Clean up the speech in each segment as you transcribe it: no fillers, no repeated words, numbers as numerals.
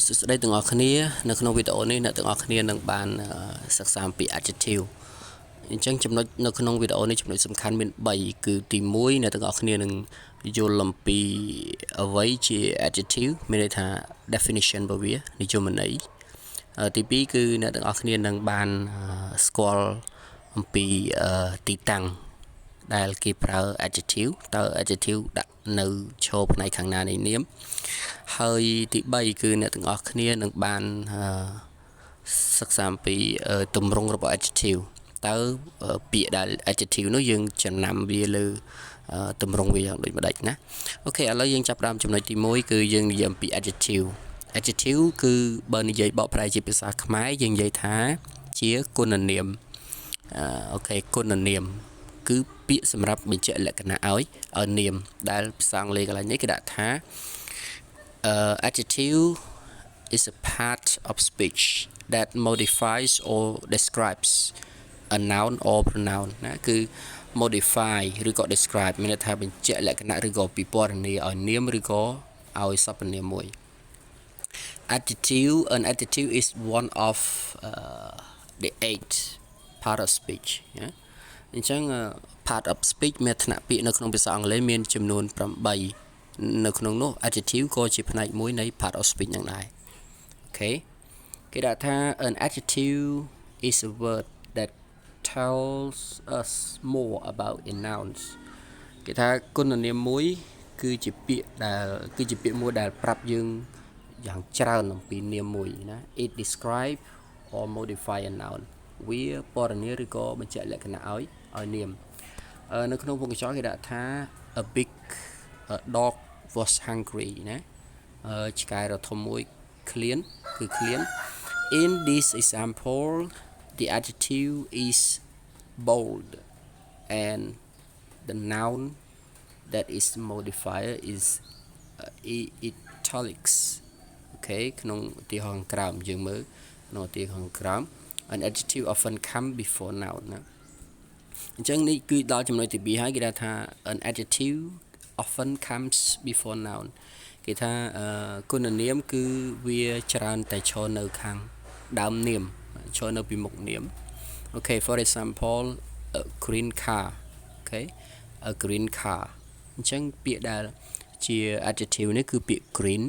សួស្តីទាំងអស់គ្នានៅក្នុងវីដេអូនេះអ្នកទាំងអស់គ្នានឹងបានសិក្សាអំពី adjective អញ្ចឹងចំណុចនៅក្នុងវីដេអូនេះចំណុចសំខាន់មាន3គឺទី1អ្នកទាំងអស់គ្នានឹងយល់អំពីអ្វីជា adjective មានន័យថា definition របស់វានិយមន័យទី2គឺអ្នកទាំងអស់គ្នានឹងបានស្គាល់អំពីទីតាំងដែលគេប្រើ adjective តើ adjective ដាក់នៅឈរផ្នែកខាងណានៃនាមហើយទី3គឺអ្នកទាំងអស់គ្នានឹងបានសិក្សាអំពីទម្រង់របស់ adjective តើពាក្យដែល adjective នោះយើងចំណាំវាលើទម្រង់វាយ៉ាងដូចម្ដេចណាអូខេឥឡូវយើងចាប់ផ្ដើមចំណុចទី1គឺយើងនិយាយអំពី adjective adjective គឺបើនិយាយបកប្រែជាភាសាខ្មែរយើងនិយាយថាជាគុណនាមអូខេគុណនាមគឺពាក្យសម្រាប់បញ្ជាក់លក្ខណៈឲ្យនាមដែលភាសាអង់គ្លេសកន្លែងនេះគេដាក់ថា adjective is a part of speech that modifies or describes a noun or pronoun ណាគឺ modify ឬក៏ describe មានន័យថាបញ្ជាក់លក្ខណៈឬក៏ពិពណ៌នាឲ្យនាមឬក៏ឲ្យសព្វនាមមួយ an adjective is one of the 8 part of speech ណាអញ្ចឹង part of speech មានឋានៈពាក្យនៅក្នុងភាសាអង់គ្លេសមានចំនួន8នៅក្នុងនោះ adjective ក៏ជាផ្នែកមួយនៃ part of speech ហ្នឹងដែរអូខេគេដាក់ថា an adjective is a word that tells us more about a noun គេថាគុណនាមមួយគឺជាពាក្យមួយដែលប្រាប់យើងយ៉ាងច្រើនអំពីនាមមួយណា it describe or modify a noun វាពណ៌នាឬក៏បញ្ជាក់លក្ខណៈឲ្យនាមនៅក្នុងវងកញ្ចក់គេដាក់ថា a big dog was hungry ណាឆ្កែដ៏ធំមួយឃ្លានគឺឃ្លាន in this example the adjective is bold and the noun that is modifier is italics អូខេក្នុងឧទាហរណ៍ខាងក្រោមយើងមើលក្នុងឧទាហរណ៍ខាងក្រោម an adjective often come before noun ណាអញ្ចឹងនេះគឺដល់ចំណុចទី2ហើយគេថា an adjective often comes before noun គេថាគុណនាមគឺវាច្រើនតែឈរនៅខាងដើមនាមឈរនៅពីមុខនាមអូខេ for example a green car អូខេ a green car អញ្ចឹងពាក្យដែលជា adjective នេះគឺពាក្យ green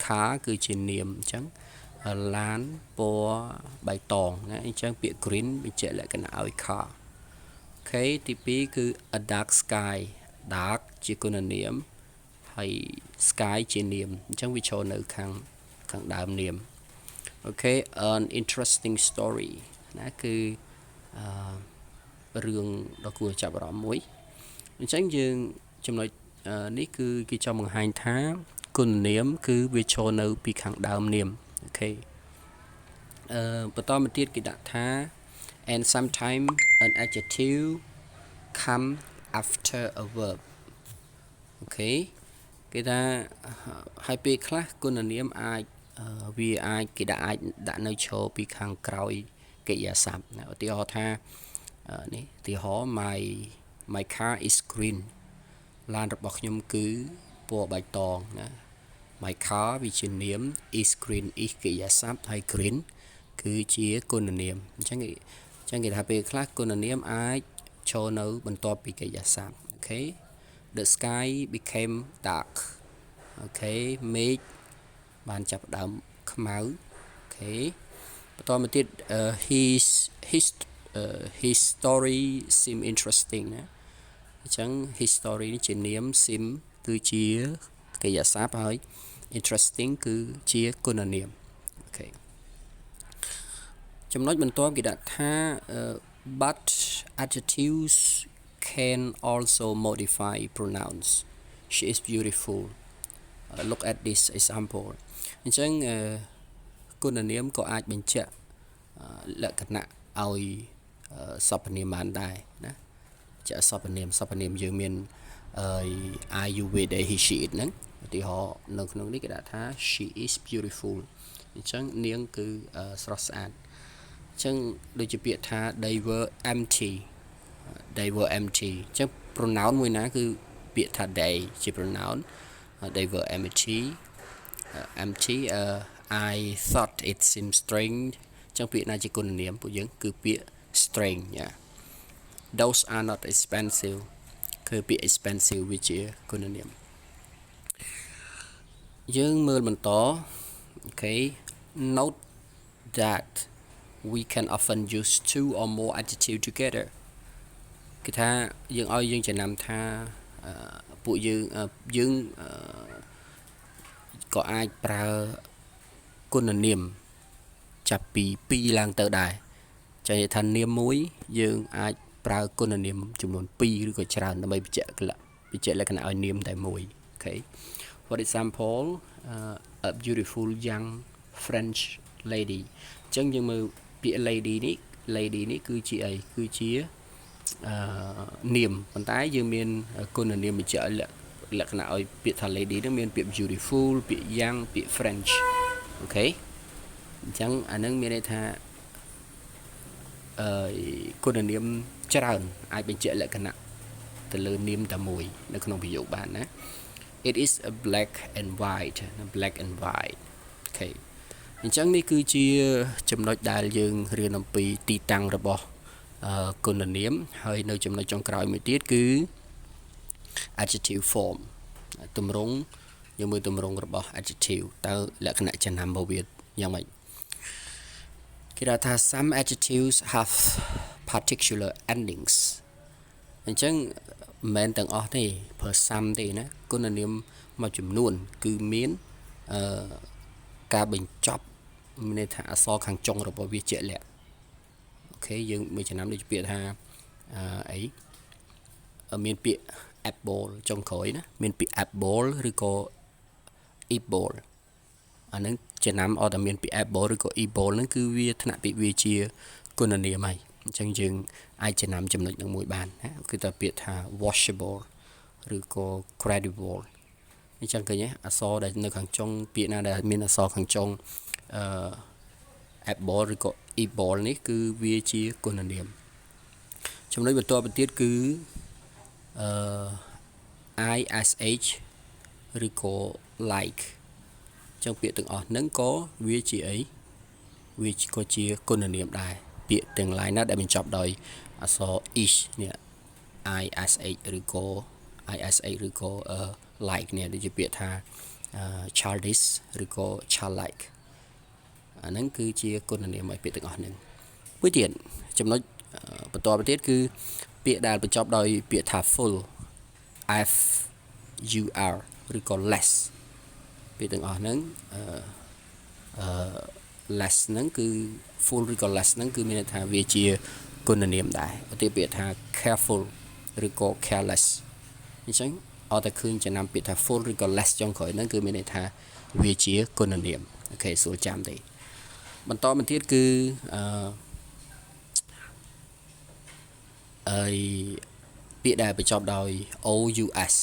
car គឺជានាមអញ្ចឹងឡានពណ៌បៃតងណាអញ្ចឹងពាក្យ green បញ្ជាក់លក្ខណៈឲ្យ car អូខេទី2គឺ a dark sky dark ជាគុណនាមហើយ sky ជានាមអញ្ចឹងវាចូលនៅខាងដើមនាមអូខេ an interesting story ណាគឺរឿងដ៏គួរចាប់អារម្មណ៍មួយអញ្ចឹងយើងចំណុចនេះគឺគេចង់បង្ហាញថាគុណនាមគឺវាចូលនៅពីខាងដើមនាមអូខេបន្តមកទៀតគេដាក់ថា and sometimes an adjective come after a verb អូខេគេថាហើយពេលខ្លះគុណនាមអាចវាអាចគេអាចដាក់នៅឈរពីខាងក្រោយកិរិយាសព្ទឧទាហរណ៍ថានេះឧទាហរណ៍ my car is green ឡានរបស់ខ្ញុំគឺពណ៌បៃតងណា my car វាជានាម is green is កិរិយាសព្ទហើយ green គឺជាគុណនាមអញ្ចឹងគេថាពេលខ្លះគុណនាមអាចចូលនៅបន្ទាប់ពីកិរិយាសព្ទអូខេ the sky became dark អូខេមេឃបានចាប់ផ្ដើមខ្មៅអូខេបន្តមកទៀតhis story seem interesting ណាអញ្ចឹង his story នេះជានាម seem គឺជាកិរិយាសព្ទហើយ interesting គឺជាគុណនាមអូខេចំណុចបន្ទាប់គេដាក់ថា but adjectives can also modify pronouns she is beautiful look at this example អញ្ចឹងគុណនាមក៏អាចបញ្ជាក់លក្ខណៈឲ្យសព្វនាមបានដែរណាជាសព្វនាមយើងមាន are you with he she it ហ្នឹងឧទាហរណ៍នៅក្នុងនេះគេដាក់ថា she is beautiful អញ្ចឹងនាងគឺស្រស់ស្អាតអញ្ចឹងដូចជាពាក្យថា they were empty អញ្ចឹង pronoun មួយណាគឺពាក្យថា they ជា pronoun they were empty I thought it seemed strange ចឹងពាក្យណាជាគុណនាមពួកយើងគឺពាក្យ strange ណា Those are not expensive គឺពាក្យ expensive វាជាគុណនាមយើងមើលបន្តអូខេ note that we can often use two or more adjectives together គឺថាយើងឲ្យយើងចំណាំថាពួកយើងក៏អាចប្រើគុណនាមចាប់ពី2ឡើងទៅដែរចានិយាយថានាមមួយយើងអាចប្រើគុណនាមចំនួន2ឬក៏ច្រើនដើម្បីបញ្ជាក់លក្ខណៈឲ្យនាមតែមួយអូខេ For example a beautiful young French lady អញ្ចឹងយើងមើលពាក្យ lady នេះគឺជាអីគឺជានាមប៉ុន្តែយើងមានគុណនាមបញ្ជាក់លក្ខណៈឲ្យពាក្យថា lady នឹងមានពាក្យ beautiful ពាក្យ young ពាក្យ French អូខេអញ្ចឹងអានឹងមានន័យថាគុណនាមច្រើនអាចបញ្ជាក់លក្ខណៈទៅលើនាមតែមួយនៅក្នុងប្រយោគបានណា It is a black and white អូខេអញ្ចឹងនេះគឺជាចំណុចដែលយើងរៀនអំពីទីតាំងរបស់គុណនាមហើយនៅចំណុចចុងក្រោយមួយទៀតគឺ adjective form ទម្រង់យើងមើលទម្រង់របស់ adjective តើលក្ខណៈចំណាំរបស់វាយ៉ាងម៉េចគេថា some adjectives have particular endings អញ្ចឹងមិនមែនទាំងអស់ទេប្រើ some ទេណាគុណនាមមួយចំនួនគឺមានការបញ្ចប់មានន័យថាអក្សរខាងចុងរបស់វាជាក់លាក់អូខេយើងមួយចំណាំដូចពាក្យថាមានពាក្យ apple ចុងក្រោយណាមានពាក្យ apple ឬក៏ apple អានឹងចំណាំអត់តែមានពាក្យ apple ឬក៏ apple ហ្នឹងគឺវាថ្នាក់ពាក្យវាជាគុណនាមហើយអញ្ចឹងយើងអាចចំណាំចំណុចនឹងមួយបានណាគឺតែពាក្យថា washable ឬក៏ credible អញ្ចឹងឃើញទេអក្សរដែលនៅខាងចុងពាក្យណាដែលមានអក្សរខាងចុងapple ឬក៏ apple នេះគឺវាជាគុណនាមចំណុចបន្តទៅទៀតគឺish ឬក៏ like អញ្ចឹងពាក្យទាំងអស់ហ្នឹងក៏វាជាអីវាក៏ជាគុណនាមដែរពាក្យទាំង line ណាដែលបញ្ចប់ដោយអក្សរ ish នេះ ish ឬក៏ like នេះដូចជាពាក្យថា childish ឬក៏ childlike អាហ្នឹងគឺជាគុណនាមឲ្យពាក្យទាំងអស់ហ្នឹងមួយទៀតចំណុចបន្តទៅទៀតគឺពាក្យដែលបញ្ចប់ដោយពាក្យថា full f u r ឬក៏ less ពាក្យទាំងអស់ហ្នឹងless ហ្នឹងគឺ full ឬក៏ less ហ្នឹងគឺមានន័យថាវាជាគុណនាមដែរឧទាហរណ៍ពាក្យថា careful ឬក៏ careless អញ្ចឹងអត់តែឃើញចំណាំពាក្យថា full ឬក៏ less ចុងក្រោយហ្នឹងគឺមានន័យថាវាជាគុណនាមអូខេស្រួលចាំទេបន្តមកទៀតគឺពាក្យដែលបញ្ចប់ដោយ ous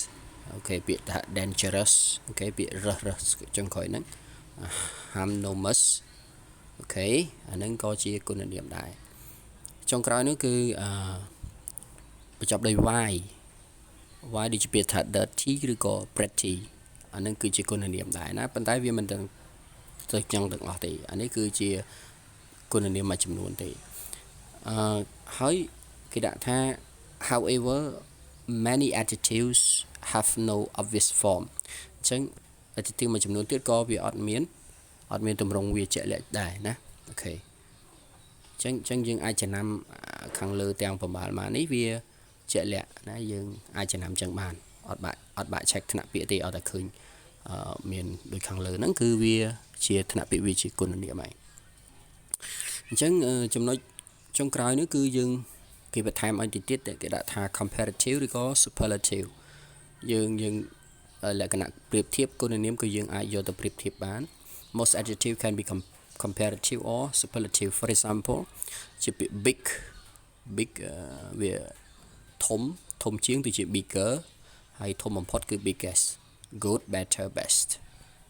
អូខេពាក្យថា dangerous អូខេពាក្យរើសចុងក្រោយហ្នឹង harmless អូខេអាហ្នឹងក៏ជាគុណនាមដែរចុងក្រោយនោះគឺបញ្ចប់ដោយ y ដូចជាពាក្យថា dirty ឬក៏ pretty អាហ្នឹងគឺជាគុណនាមដែរណាប៉ុន្តែវាមិនទៅចឹងទាំងអស់ទេអានេះគឺជាគុណនាមមួយចំនួនទេហើយគេដាក់ថា however many adjectives have no obvious form អញ្ចឹង adjective មួយចំនួនទៀតក៏វាអត់មានទម្រង់វាជាក់លាក់ដែរណាអូខេអញ្ចឹងយើងអាចចំណាំខាងលើទាំងប្រមាណមកនេះវាជាក់លាក់ណាយើងអាចចំណាំចឹងបានអត់បាក់ check ថ្នាក់ពាក្យទេអត់តែឃើញមានដូចខាងលើហ្នឹងគឺវាជាថ្នាក់ពាក្យវាជាគុណនាមហើយអញ្ចឹងចំណុចចុងក្រោយនេះគឺយើងគេបន្ថែមឲ្យតិចទៀតគេដាក់ថា comparative ឬក៏ superlative យើងលក្ខណៈប្រៀបធៀបគុណនាមគឺយើងអាចយកទៅប្រៀបធៀបបាន most adjective can be comparative or superlative for example ជាពាក្យ big វាធំជាងទៅជា bigger ហើយធំបំផុតគឺ biggest good better best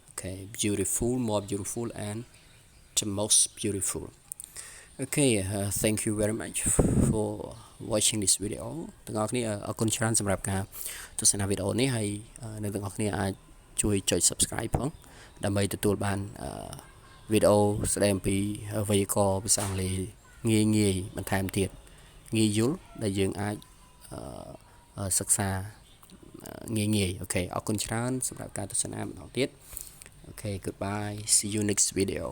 okay beautiful more beautiful and the most beautiful okay thank you very much for watching this video ទាំងអស់គ្នាអរគុណច្រើនសម្រាប់ការទស្សនាវីដេអូនេះហើយអ្នកទាំងអស់គ្នាអាចជួយចុច subscribe ផងដើម្បីទទួលបាន វីដេអូស្ដែងពីវេយ្យាករណ៍ភាសាអង់គ្លេសងាយបន្ថែមទៀតងាយយល់ដែលយើងអាចសិក្សាងាយអូខេអរគុណច្រើនសម្រាប់ការទស្សនាម្ដងទៀតអូខេ goodbye see you next video